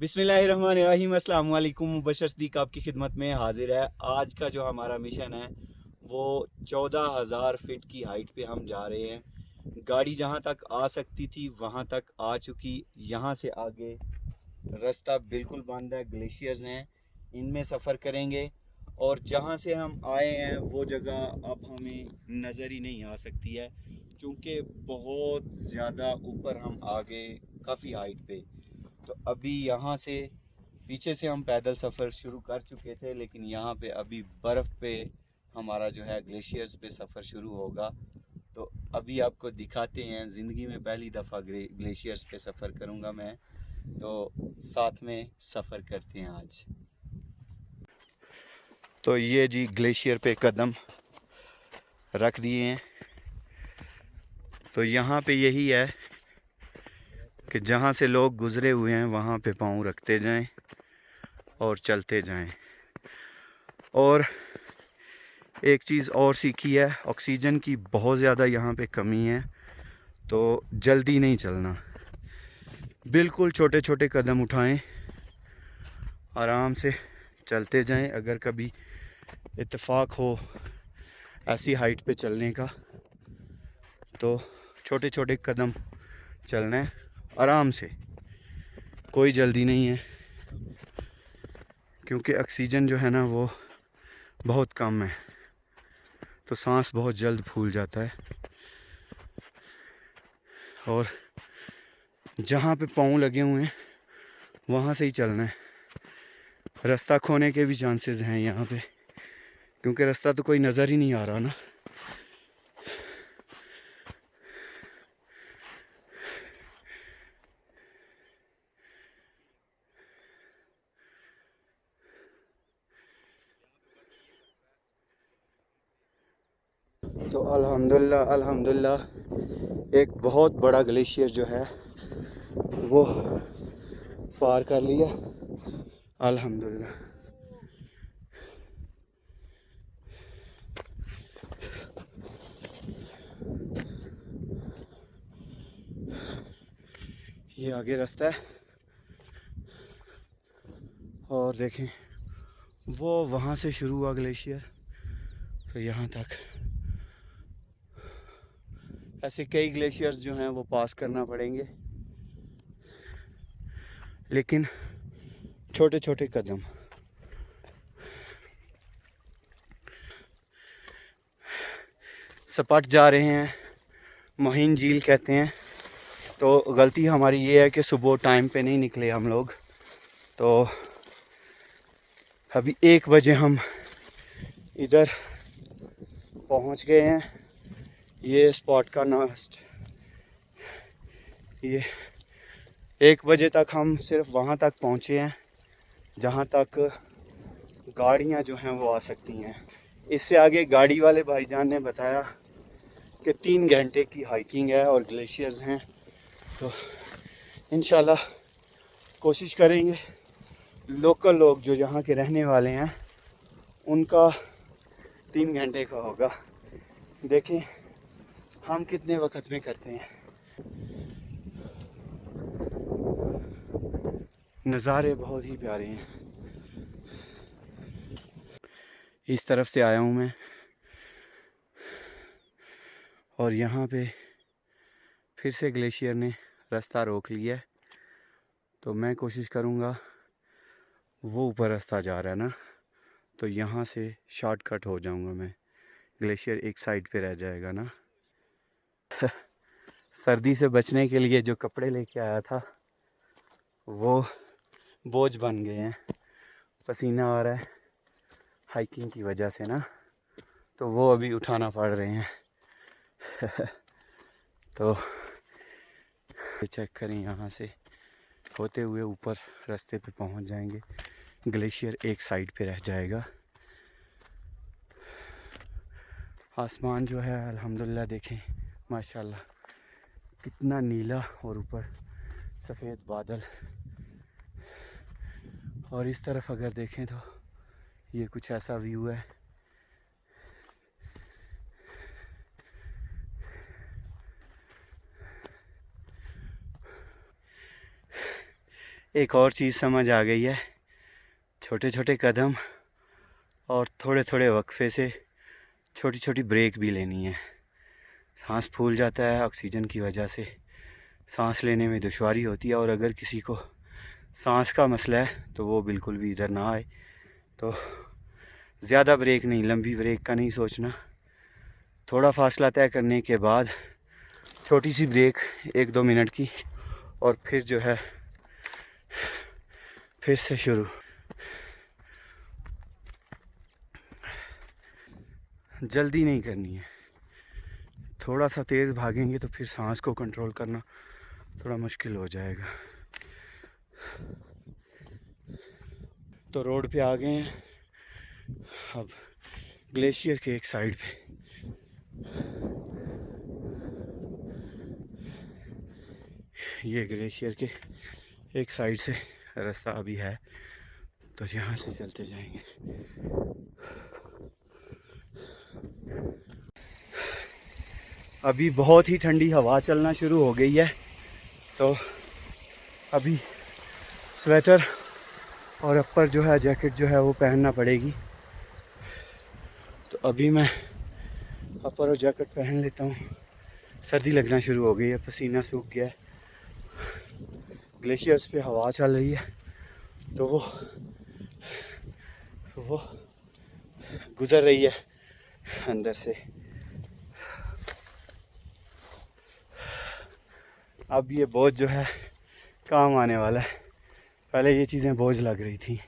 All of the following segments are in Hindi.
बिस्मिल्लाहिर्रहमानिर्रहीम। अस्सलाम वालेकुम। मुबशर सिद्दीक आपकी खिदमत में हाजिर है। आज का जो हमारा मिशन है वो 14,000 फीट की हाइट पे हम जा रहे हैं। गाड़ी जहाँ तक आ सकती थी वहाँ तक आ चुकी। यहाँ से आगे रास्ता बिल्कुल बंद है, ग्लेशियर्स हैं, इनमें सफ़र करेंगे। और जहाँ से हम आए हैं वो जगह अब हमें नज़र ही नहीं आ सकती है, चूँकि बहुत ज़्यादा ऊपर हम आ गए, काफ़ी हाइट पे। तो अभी यहाँ से पीछे से हम पैदल सफ़र शुरू कर चुके थे, लेकिन यहाँ पे अभी बर्फ़ पे हमारा जो है ग्लेशियर्स पे सफ़र शुरू होगा। तो अभी आपको दिखाते हैं। ज़िंदगी में पहली दफ़ा ग्लेशियर्स पे सफ़र करूँगा मैं, तो साथ में सफ़र करते हैं आज। तो ये जी ग्लेशियर पे कदम रख दिए हैं। तो यहाँ पे यही है कि जहाँ से लोग गुज़रे हुए हैं वहाँ पे पाँव रखते जाएं और चलते जाएं। और एक चीज़ और सीखी है, ऑक्सीजन की बहुत ज़्यादा यहाँ पे कमी है, तो जल्दी नहीं चलना, बिल्कुल छोटे छोटे कदम उठाएं, आराम से चलते जाएं। अगर कभी इत्तेफाक हो ऐसी हाइट पे चलने का तो छोटे छोटे कदम चलना है, आराम से, कोई जल्दी नहीं है, क्योंकि ऑक्सीजन जो है ना वो बहुत कम है, तो सांस बहुत जल्द फूल जाता है। और जहाँ पे पाँव लगे हुए हैं वहाँ से ही चलना है। रास्ता खोने के भी चांसेस हैं यहाँ पे, क्योंकि रास्ता तो कोई नज़र ही नहीं आ रहा ना। तो अल्हम्दुलिल्लाह अल्हम्दुलिल्लाह एक बहुत बड़ा ग्लेशियर जो है वो पार कर लिया, अल्हम्दुलिल्लाह। ये आगे रास्ता है और देखें वो वहाँ से शुरू हुआ ग्लेशियर, तो यहाँ तक। ऐसे कई ग्लेशियर्स जो हैं वो पास करना पड़ेंगे, लेकिन छोटे छोटे कदम। सपाट जा रहे हैं, मोहिन झील कहते हैं। तो गलती हमारी ये है कि सुबह टाइम पे नहीं निकले हम लोग। तो अभी 1 बजे हम इधर पहुंच गए हैं। ये स्पॉट का नास्ट, ये 1 बजे तक हम सिर्फ वहाँ तक पहुँचे हैं जहाँ तक गाड़ियाँ जो हैं वो आ सकती हैं। इससे आगे गाड़ी वाले भाईजान ने बताया कि 3 घंटे की हाइकिंग है और ग्लेशियर्स हैं। तो इंशाल्लाह कोशिश करेंगे, लोकल लोग जो यहाँ के रहने वाले हैं उनका 3 घंटे का होगा। देखें हम कितने वक्त में करते हैं। नज़ारे बहुत ही प्यारे हैं। इस तरफ से आया हूँ मैं, और यहाँ पे फिर से ग्लेशियर ने रास्ता रोक लिया है। तो मैं कोशिश करूँगा, वो ऊपर रास्ता जा रहा है ना, तो यहाँ से शॉर्टकट हो जाऊँगा मैं, ग्लेशियर एक साइड पे रह जाएगा ना। सर्दी से बचने के लिए जो कपड़े लेके आया था वो बोझ बन गए हैं, पसीना आ रहा है हाइकिंग की वजह से ना, तो वो अभी उठाना पड़ रहे हैं। तो चेक करें, यहाँ से होते हुए ऊपर रास्ते पे पहुंच जाएंगे, ग्लेशियर एक साइड पे रह जाएगा। आसमान जो है अल्हम्दुलिल्लाह देखें माशाल्लाह कितना नीला, और ऊपर सफ़ेद बादल। और इस तरफ अगर देखें तो ये कुछ ऐसा व्यू है। एक और चीज़ समझ आ गई है, छोटे छोटे कदम और थोड़े थोड़े वक्फे से छोटी छोटी ब्रेक भी लेनी है। सांस फूल जाता है ऑक्सीजन की वजह से, सांस लेने में दुश्वारी होती है, और अगर किसी को सांस का मसला है तो वो बिल्कुल भी इधर ना आए। तो ज़्यादा ब्रेक नहीं, लंबी ब्रेक का नहीं सोचना। थोड़ा फासला तय करने के बाद छोटी सी ब्रेक 1-2 मिनट की, और फिर जो है फिर से शुरू। जल्दी नहीं करनी है, थोड़ा सा तेज़ भागेंगे तो फिर सांस को कंट्रोल करना थोड़ा मुश्किल हो जाएगा। तो रोड पे आ गए हैं अब, ग्लेशियर के एक साइड पे। ये ग्लेशियर के एक साइड से रास्ता अभी है, तो यहाँ से चलते जाएंगे। अभी बहुत ही ठंडी हवा चलना शुरू हो गई है, तो अभी स्वेटर और अपर जो है जैकेट जो है वो पहनना पड़ेगी। तो अभी मैं अपर और जैकेट पहन लेता हूँ। सर्दी लगना शुरू हो गई है, पसीना सूख गया है। ग्लेशियर्स पे हवा चल रही है, तो वो गुज़र रही है अंदर से। अब ये बोझ जो है काम आने वाला है, पहले ये चीज़ें बोझ लग रही थी।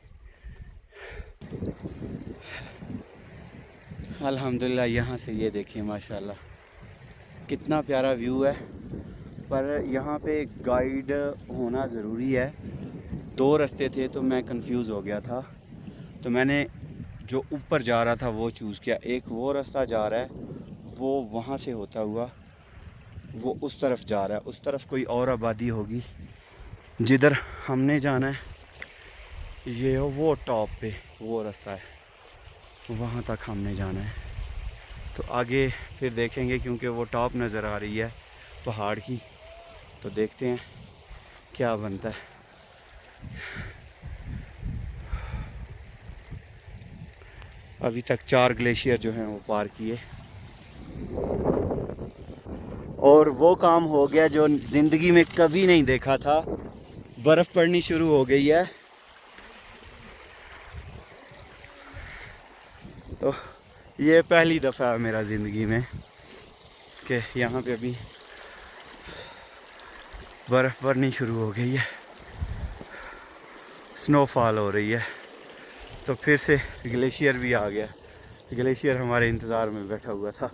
अल्हम्दुलिल्लाह, यहाँ से ये देखिए माशाल्लाह कितना प्यारा व्यू है। पर यहाँ पे गाइड होना ज़रूरी है। 2 रास्ते थे तो मैं कंफ्यूज हो गया था, तो मैंने जो ऊपर जा रहा था वो चूज़ किया। एक वो रास्ता जा रहा है, वो वहाँ से होता हुआ वो उस तरफ जा रहा है, उस तरफ कोई और आबादी होगी। जिधर हमने जाना है ये वो टॉप पे वो रास्ता है, वहाँ तक हमने जाना है। तो आगे फिर देखेंगे, क्योंकि वो टॉप नज़र आ रही है पहाड़ की, तो देखते हैं क्या बनता है। अभी तक 4 ग्लेशियर जो हैं वो पार किए, और वो काम हो गया जो ज़िंदगी में कभी नहीं देखा था। बर्फ़ पड़नी शुरू हो गई है, तो ये पहली दफ़ा है मेरा ज़िंदगी में कि यहाँ पे अभी बर्फ़ पड़नी शुरू हो गई है, स्नोफॉल हो रही है। तो फिर से ग्लेशियर भी आ गया, ग्लेशियर हमारे इंतज़ार में बैठा हुआ था।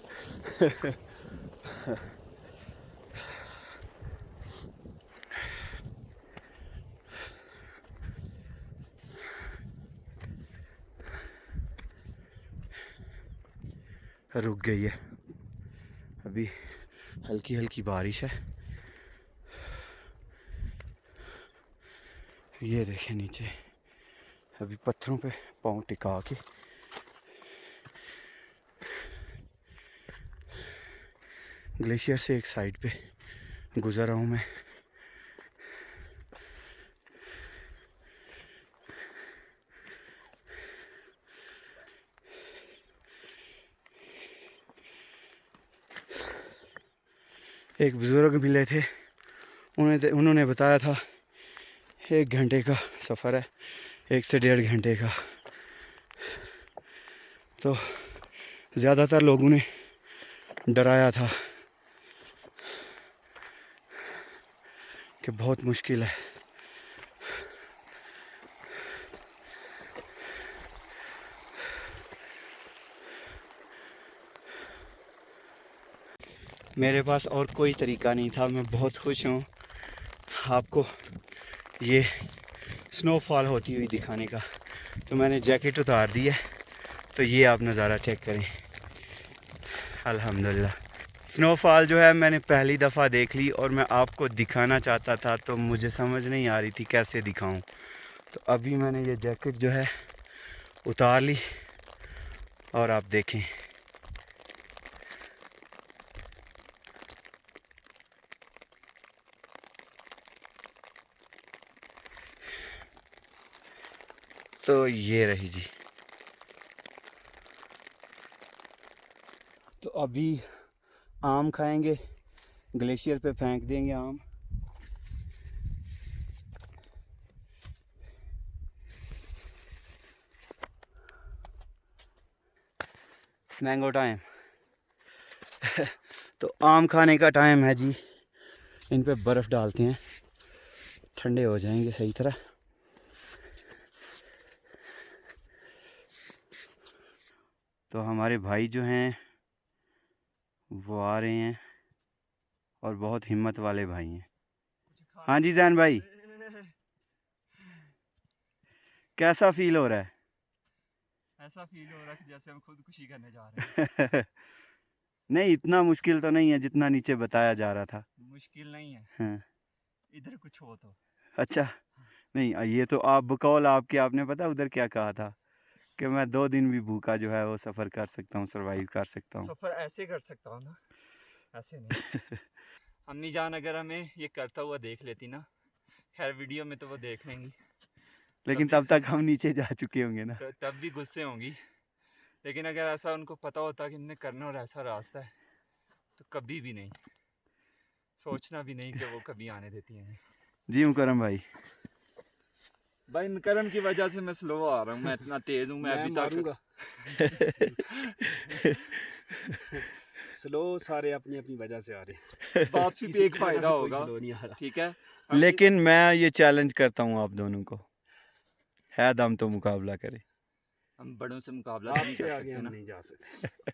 रुक गई है, अभी हल्की हल्की बारिश है। ये देखें नीचे, अभी पत्थरों पे पाँव टिका के ग्लेशियर से एक साइड पे गुज़र रहा हूँ मैं। एक बुज़ुर्ग मिले थे, उन्होंने बताया था 1 घंटे का सफ़र है, 1 से 1.5 घंटे का। तो ज़्यादातर लोगों ने डराया था कि बहुत मुश्किल है। मेरे पास और कोई तरीका नहीं था। मैं बहुत खुश हूँ आपको ये स्नोफॉल होती हुई दिखाने का। तो मैंने जैकेट उतार दी है, तो ये आप नज़ारा चेक करें। अल्हम्दुलिल्लाह, स्नोफॉल जो है मैंने पहली दफ़ा देख ली, और मैं आपको दिखाना चाहता था, तो मुझे समझ नहीं आ रही थी कैसे दिखाऊं। तो अभी मैंने ये जैकेट जो है उतार ली, और आप देखें तो ये रही जी। तो अभी आम खाएंगे, ग्लेशियर पे फेंक देंगे आम। Mango time. तो आम खाने का टाइम है जी। इन पे बर्फ़ डालते हैं, ठंडे हो जाएंगे सही तरह। तो हमारे भाई जो हैं वो आ रहे हैं और बहुत हिम्मत वाले भाई हैं। हाँ जी जैन भाई, कैसा फील हो रहा है? ऐसा फील हो रहा है जैसे हम खुदकुशी करने जा रहे हैं। नहीं, इतना मुश्किल तो नहीं है जितना नीचे बताया जा रहा था। मुश्किल नहीं है, हाँ। इधर कुछ हो तो। अच्छा, नहीं ये तो आप बकौल आपके, आपने पता उधर क्या कहा था कि मैं 2 दिन भी भूखा जो है वो सफ़र कर सकता हूँ, सरवाइव कर सकता हूँ। सफ़र ऐसे कर सकता हूँ ना, ऐसे नहीं। अम्मी जान अगर हमें ये करता हुआ देख लेती ना, खैर वीडियो में तो वो देख लेंगी, लेकिन तब तक हम नीचे जा चुके होंगे ना। तब भी गुस्से होंगी। लेकिन अगर ऐसा उनको पता होता कि इन्हें करना और ऐसा रास्ता है, तो कभी भी नहीं, सोचना भी नहीं कि वो कभी आने देती हैं। जी मुकरम भाई। भाई मुकरम की वजह से मैं स्लो आ रहा हूँ, मैं इतना तेज हूँ। मैं अभी मारूंगा। स्लो सारे अपनी अपनी वजह से आ रहे हैं। वापसी पे एक फायदा होगा, स्लो नहीं आ रहा। ठीक है। लेकिन मैं ये चैलेंज करता हूँ आप दोनों को, है दम तो मुकाबला करें। हम बड़ों से मुकाबला नहीं आपसे कर आगे सकते हम ना। नहीं जा सकते।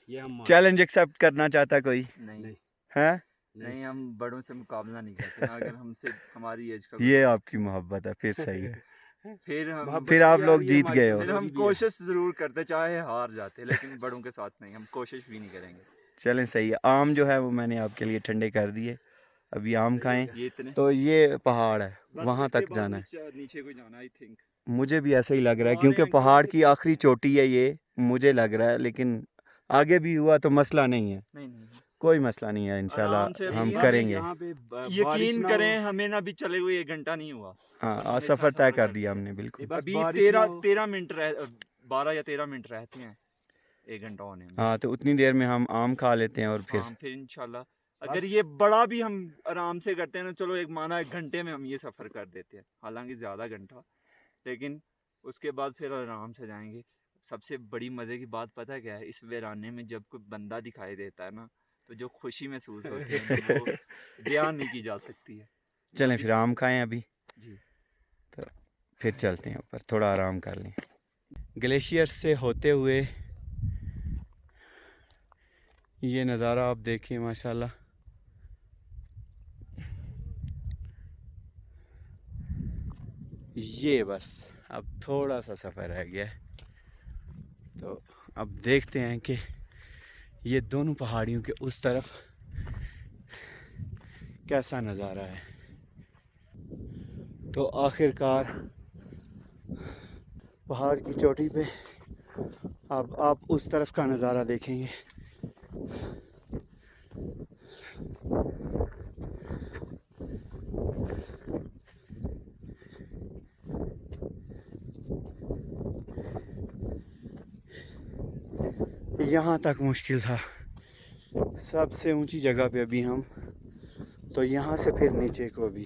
ये हम चैलेंज एक्सेप्ट करना चाहता कोई नहीं है? नहीं, हम बड़ों से मुकाबला नहीं करते ना। अगर हमसे हमारी एज का ये आपकी मोहब्बत है, फिर सही है। फिर आप लोग जीत गए हो। फिर हम कोशिश जरूर करते, चाहे हार जाते, लेकिन बड़ों के साथ नहीं, हम कोशिश भी नहीं करेंगे। चलें सही है। आम जो है वो मैंने आपके लिए ठंडे कर दिए, अभी आम खाएं। ये इतने तो ये पहाड़ है, बस वहाँ इसके तक बाद जाना है। नीचे को जाना, आई थिंक। मुझे भी ऐसा ही लग रहा है वो आ क्योंकि रहे हैं पहाड़ अंकल, की आखिरी चोटी है ये, मुझे लग रहा है। लेकिन आगे भी हुआ तो मसला नहीं है, नहीं कोई मसला नहीं है। आराम इंशाल्लाह से हम अभी करेंगे। यहाँ पे बारिश यकीन ना करें, हो। हमें ना भी चले हुए 1 घंटा नहीं हुआ। हाँ, और आज हमने इतना सफ़र तय कर कर दिया हमने बिल्कुल। बस अभी बारिश ना हो। 13 मिनट 12 या 13 मिनट रहते हैं 1 घंटा होने में। हाँ, तो उतनी देर में हम आम खा लेते हैं और फिर हाँ, फिर इंशाल्लाह अगर ये बड़ा भी हम आराम से करते हैं ना, चलो एक माना 1 घंटे में हम ये सफ़र कर देते हैं, हालांकि ज़्यादा घंटा, लेकिन उसके बाद फिर आराम से जाएंगे। सबसे बड़ी मज़े की बात पता क्या है, इस वीराने में जब कोई बंदा दिखाई देता है ना, तो जो खुशी महसूस होती है ना, वो बयान नहीं की जा सकती है। चलें फिर आम खाएं अभी, जी, तो फिर चलते हैं ऊपर, थोड़ा आराम कर लें। ग्लेशियर से होते हुए ये नज़ारा आप देखिए माशाल्लाह। ये बस अब थोड़ा सा सफ़र रह गया है, तो अब देखते हैं कि ये दोनों पहाड़ियों के उस तरफ कैसा नज़ारा है। तो आखिरकार पहाड़ की चोटी पे अब आप उस तरफ का नज़ारा देखेंगे। यहाँ तक मुश्किल था, सबसे ऊंची जगह पे अभी हम, तो यहाँ से फिर नीचे को भी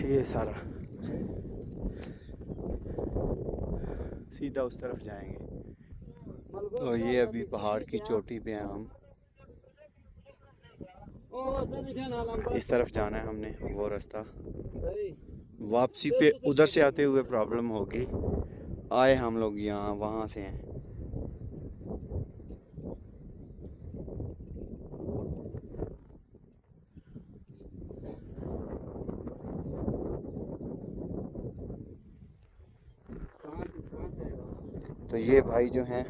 ये सारा सीधा उस तरफ जाएंगे। तो ये अभी पहाड़ की चोटी पे हैं हम, इस तरफ जाना है हमने, वो रास्ता। वापसी पे उधर से आते हुए प्रॉब्लम होगी, आए हम लोग यहाँ वहाँ से हैं। तो ये भाई जो हैं,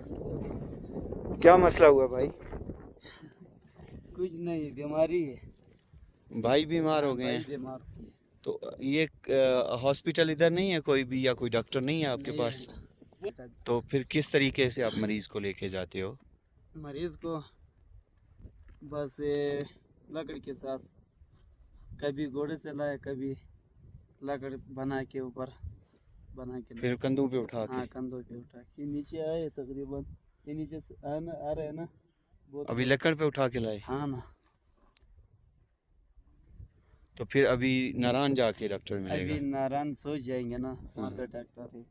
क्या मसला हुआ भाई? कुछ नहीं, बीमारी है। भाई बीमार हो गए भाई हैं? बीमार। तो ये हॉस्पिटल इधर नहीं है कोई भी, या कोई डॉक्टर नहीं है आपके पास? तो फिर किस तरीके से आप मरीज़ को लेके जाते हो? मरीज को बस ये लकड़ी के साथ, कभी घोड़े से लाए, कभी लकड़ बना के ऊपर बना के फिर कंधों पे उठा हाँ के। कंधों पे उठा के ये नीचे आए तकरीबन, ये नीचे से आ रहे हैं ना बहुत। अभी लकड़ पे उठा के लाए, हाँ ना, तो फिर अभी नारायण जाके डॉक्टर अभी मिलेगा। नारायण सोच जाएंगे ना, वहाँ पे डॉक्टर है,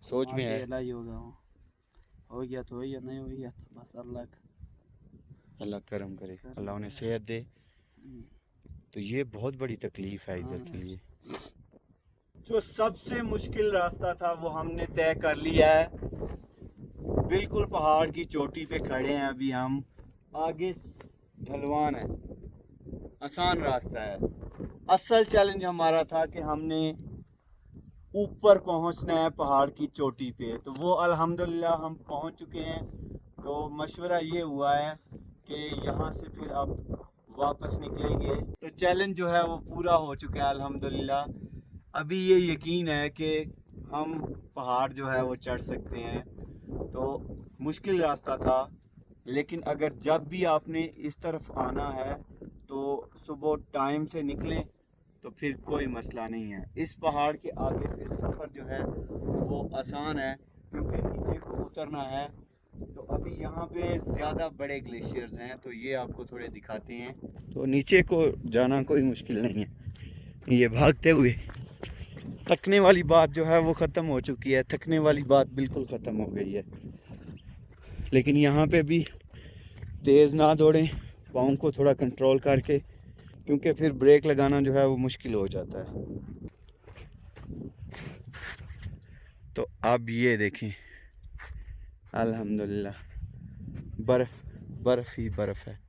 सोच वहाँ में पे है, इलाज होगा। हो गया तो हो गया, नहीं हो गया तो बस अल्लाह का। अल्लाह करम करे, अल्लाह उन्हें सेहत दे। तो ये बहुत बड़ी तकलीफ है इधर के लिए। जो सबसे मुश्किल रास्ता था वो हमने तय कर लिया है। बिल्कुल पहाड़ की चोटी पे खड़े हैं अभी हम। आगे ढलवान है, आसान रास्ता है। असल चैलेंज हमारा था कि हमने ऊपर पहुंचना है पहाड़ की चोटी पे, तो वो अल्हम्दुलिल्लाह हम पहुंच चुके हैं। तो मशवरा ये हुआ है कि यहाँ से फिर अब वापस निकलेंगे। तो चैलेंज जो है वो पूरा हो चुका है अल्हम्दुलिल्लाह। अभी ये यकीन है कि हम पहाड़ जो है वो चढ़ सकते हैं। तो मुश्किल रास्ता था, लेकिन अगर जब भी आपने इस तरफ आना है तो सुबह टाइम से निकलें तो फिर कोई मसला नहीं है। इस पहाड़ के आगे फिर सफ़र जो है वो आसान है, क्योंकि नीचे को उतरना है। तो अभी यहाँ पे ज़्यादा बड़े ग्लेशियर्स हैं, तो ये आपको थोड़े दिखाते हैं। तो नीचे को जाना कोई मुश्किल नहीं है। ये भागते हुए, थकने वाली बात जो है वो ख़त्म हो चुकी है, थकने वाली बात बिल्कुल ख़त्म हो गई है। लेकिन यहाँ पे भी तेज़ ना दौड़ें, पाँव को थोड़ा कंट्रोल करके, क्योंकि फिर ब्रेक लगाना जो है वो मुश्किल हो जाता है। तो अब ये देखें, अल्हम्दुलिल्लाह बर्फ़ बर्फ़ ही बर्फ़ है।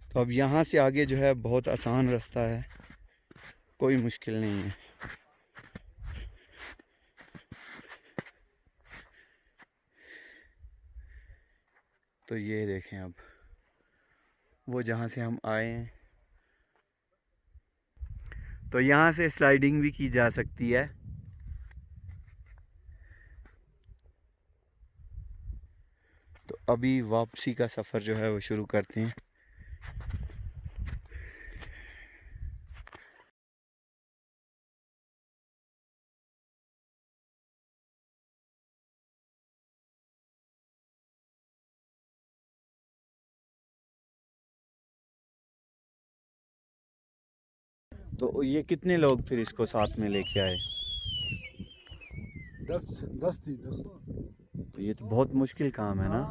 तो अब यहाँ से आगे जो है बहुत आसान रास्ता है, कोई मुश्किल नहीं है। तो ये देखें, अब वो जहाँ से हम आए हैं, तो यहाँ से स्लाइडिंग भी की जा सकती है। तो अभी वापसी का सफ़र जो है वो शुरू करते हैं। तो ये कितने लोग फिर इसको साथ में लेके आए? 10 थी 10। तो ये तो बहुत मुश्किल काम है ना,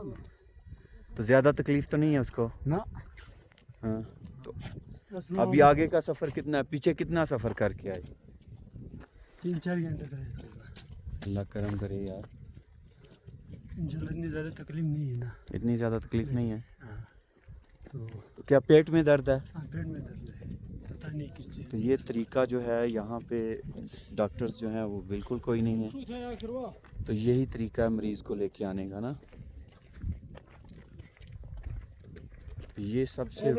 तो ज़्यादा तकलीफ तो नहीं है उसको? ना हाँ। तो अभी आगे का सफ़र कितना है, पीछे कितना सफ़र करके आए? 3-4 घंटे का है। अल्लाह करम करे यार, इंशाल्लाह इतनी ज़्यादा तकलीफ नहीं है ना। इतनी ज़्यादा तकलीफ नहीं है। हाँ, तो तो क्या पेट में दर्द है? हाँ, पेट में दर्द है, पता नहीं किस चीज़। तो ये तरीका जो है यहाँ पे डॉक्टर्स जो हैं वो बिल्कुल कोई नहीं है। तो यही तरीका है मरीज़ को लेके आने का ना। तो ये सबसे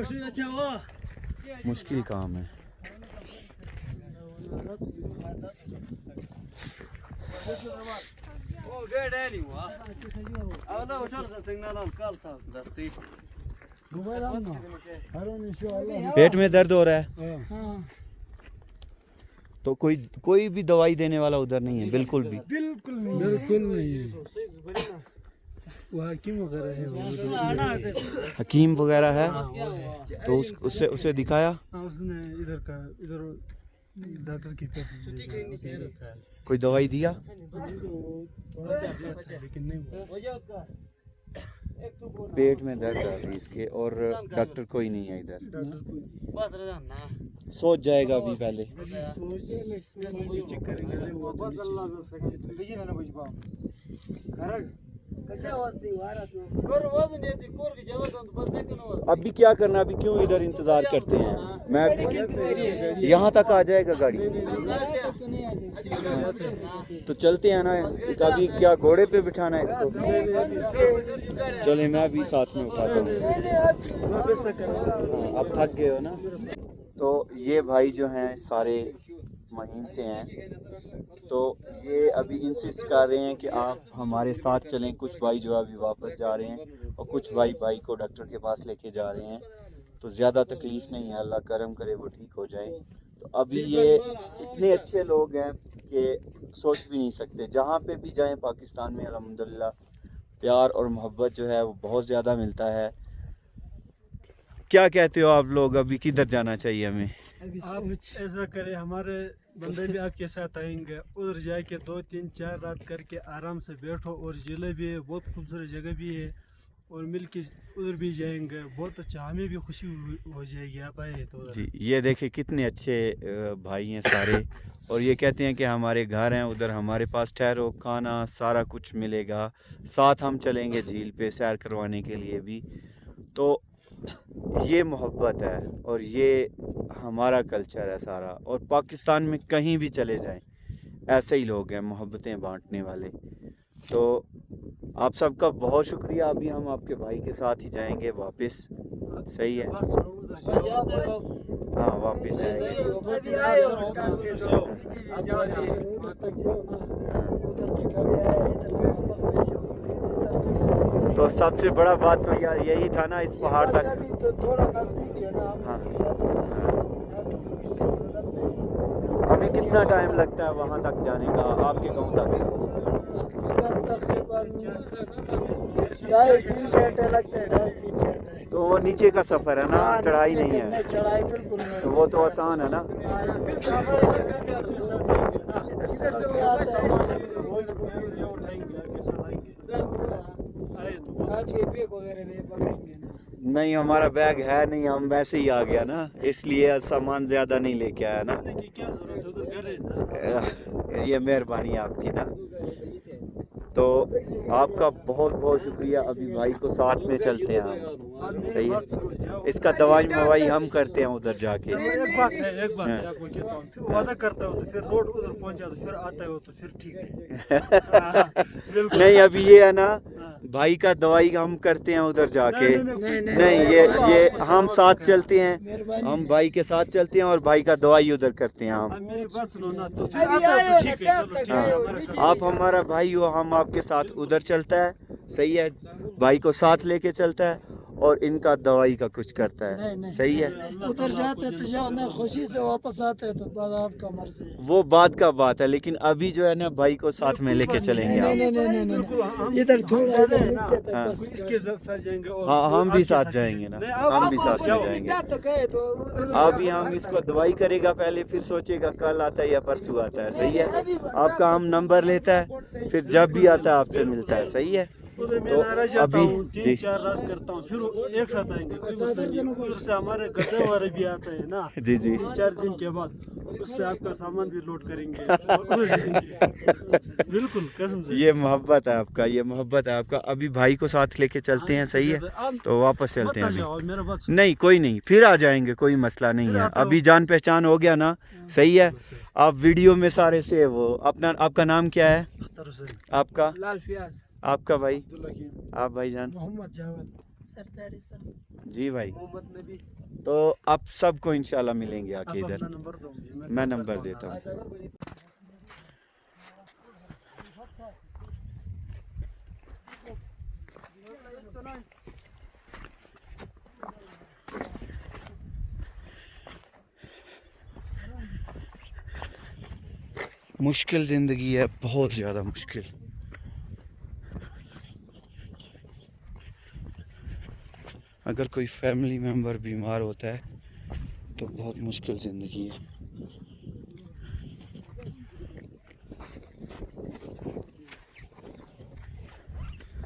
मुश्किल काम है। पेट में दर्द हो रहा है, तो कोई भी दवाई देने वाला उधर नहीं है, बिल्कुल भी? बिल्कुल नहीं है। वो हकीम वगैरह है, हकीम वगैरह है, तो उसे दिखाया? हाँ, उसने इधर डॉक्टर के पास कोई दवाई दिया? लेकिन नहीं हुआ। पेट में दर्द आ रही इसके, और डॉक्टर कोई नहीं है इधर। डॉक्टर कोई सोच जाएगा अभी पहले। चेक करेंगे अभी क्या करना, अभी क्यों इधर इंतजार करते हैं? मैं यहाँ तक आ जाएगा गाड़ी, तो चलते हैं ना। कभी क्या घोड़े पे बिठाना है इसको? चले, मैं भी साथ में उठाता हूँ। हाँ, अब थक गए हो ना। तो ये भाई जो हैं सारे महीन से हैं, तो ये अभी इंसिस्ट कर रहे हैं कि आप हमारे साथ चलें। कुछ भाई जो अभी वापस जा रहे हैं, और कुछ भाई को डॉक्टर के पास लेके जा रहे हैं, तो ज़्यादा तकलीफ़ नहीं है, अल्लाह करम करे वो ठीक हो जाए। तो अभी ये इतने अच्छे लोग हैं कि सोच भी नहीं सकते। जहाँ पे भी जाएं पाकिस्तान में अल्हम्दुलिल्लाह प्यार और मोहब्बत जो है वो बहुत ज़्यादा मिलता है। क्या कहते हो आप लोग, अभी किधर जाना चाहिए हमें? आप ऐसा करें, हमारे बंदे भी आपके साथ आएंगे, उधर जाके 2-3-4 रात करके आराम से बैठो, और जिले भी है, बहुत खूबसूरत जगह भी है, और मिलके उधर भी जाएंगे, बहुत अच्छा, हमें भी खुशी हो जाएगी आप आए तो उधर। जी, ये देखिए कितने अच्छे भाई हैं सारे, और ये कहते हैं कि हमारे घर हैं उधर, हमारे पास ठहरो, खाना सारा कुछ मिलेगा, साथ हम चलेंगे झील पे सैर करवाने के लिए भी। तो ये मोहब्बत है और ये हमारा कल्चर है सारा, और पाकिस्तान में कहीं भी चले जाएं ऐसे ही लोग हैं मोहब्बतें बांटने वाले। तो आप सबका बहुत शुक्रिया। अभी हम आपके भाई के साथ ही जाएंगे वापस, सही है? हाँ, वापस जाएंगे। तो सबसे बड़ा बात तो यार यही था ना, इस पहाड़ तक तो थोड़ा नजदीक है ना। हाँ। अभी कितना टाइम लगता है वहाँ तक जाने का, आपके गांव तक? तकरीबन 2.5-3 घंटे लगते हैं, 2.5-3 घंटे। तो वो नीचे का सफ़र है ना, चढ़ाई नहीं है, नहीं, चढ़ाई बिल्कुल नहीं। तो वो तो आसान है ना। नहीं, हमारा बैग है नहीं, हम वैसे ही आ गया ना, इसलिए सामान ज़्यादा नहीं लेके आया ना। क्या जरूरत है, उधर घर है ना। ये मेहरबानी आपकी ना। तो आपका बहुत बहुत शुक्रिया। अभी भाई को साथ में चलते हैं हम, सही है? इसका दवाई मवाई हम करते हैं उधर जाके। एक बात है आपको कहता हूँ, फिर वादा करता हो तो फिर रोड उधर पहुंचा तो फिर आता हो तो फिर ठीक है। बिल्कुल। नहीं, अभी ये है ना, भाई का दवाई हम करते हैं उधर जाके। नहीं, ये हम साथ चलते हैं, हम भाई के साथ चलते हैं और भाई का दवाई उधर करते हैं हम। मेरी बात सुनो ना, तो फिर आता हो तो ठीक है, चलो ठीक है, हमारे साथ। आप हमारा भाई हो, हम आपके साथ उधर चलता है, सही है? भाई को साथ लेके चलता है और इनका दवाई का कुछ करता है, नहीं। सही है? उधर जाते तो जाओ ना, खुशी से वापस आते तो बात आपका मर्जी है। वो बात का बात है, लेकिन अभी जो है ना भाई को साथ में लेके चलेंगे हम। नहीं, इधर थोड़ा इधर नीचे तक हाँ। बस। इसके साथ जाएंगे और हाँ, हम भी आपके साथ जाएंगे ना, नहीं, आप हम भी आप साथ जाओ। में जाएंगे। तो गए तो अभी हम इसको दवाई करेगा पहले, फिर सोचेगा कल आता है या परसों आता है, सही है? आपका हम नंबर लेता है, फिर जब भी आता है आपसे मिलता है, सही है? उधर मैं तो नारा जाता अभी हूँ, जी 3-4 रात करता हूँ, फिर एक साथ आएंगे, कोई मसला नहीं है। उधर से हमारे गड्ढे वाले भी आते हैं ना, जी 3-4 दिन के बाद, उससे आपका सामान भी लोड करेंगे और उधर जाएंगे। बिल्कुल, कसम से। ये मोहब्बत है आपका, ये मोहब्बत है आपका। अभी भाई को साथ लेके चलते हैं, सही है? आप तो वापस चलते हैं मत आ अभी। जाओ, मेरा बात सुनो। नहीं, कोई नहीं, फिर आ जाएंगे, कोई मसला नहीं फिर है। आता हूँ। अभी जान पहचान हो गया ना, सही है? आप वीडियो में सारे सेव हो। आपका नाम क्या है? अख्तर हुसैन। आपका? लाल फियाज, आपका भाई? आप भाईजान? मोहम्मद जावेद, सरदारी सर, जी भाई। मोहम्मद नबी। तो आप सबको इंशाल्लाह मिलेंगे आप आके अपना इधर। नंबर दो मुझे, मैं नंबर देता हूँ। मुश्किल ज़िंदगी है, बहुत ज़्यादा मुश्किल। अगर कोई फैमिली मेम्बर बीमार होता है तो बहुत मुश्किल ज़िंदगी है।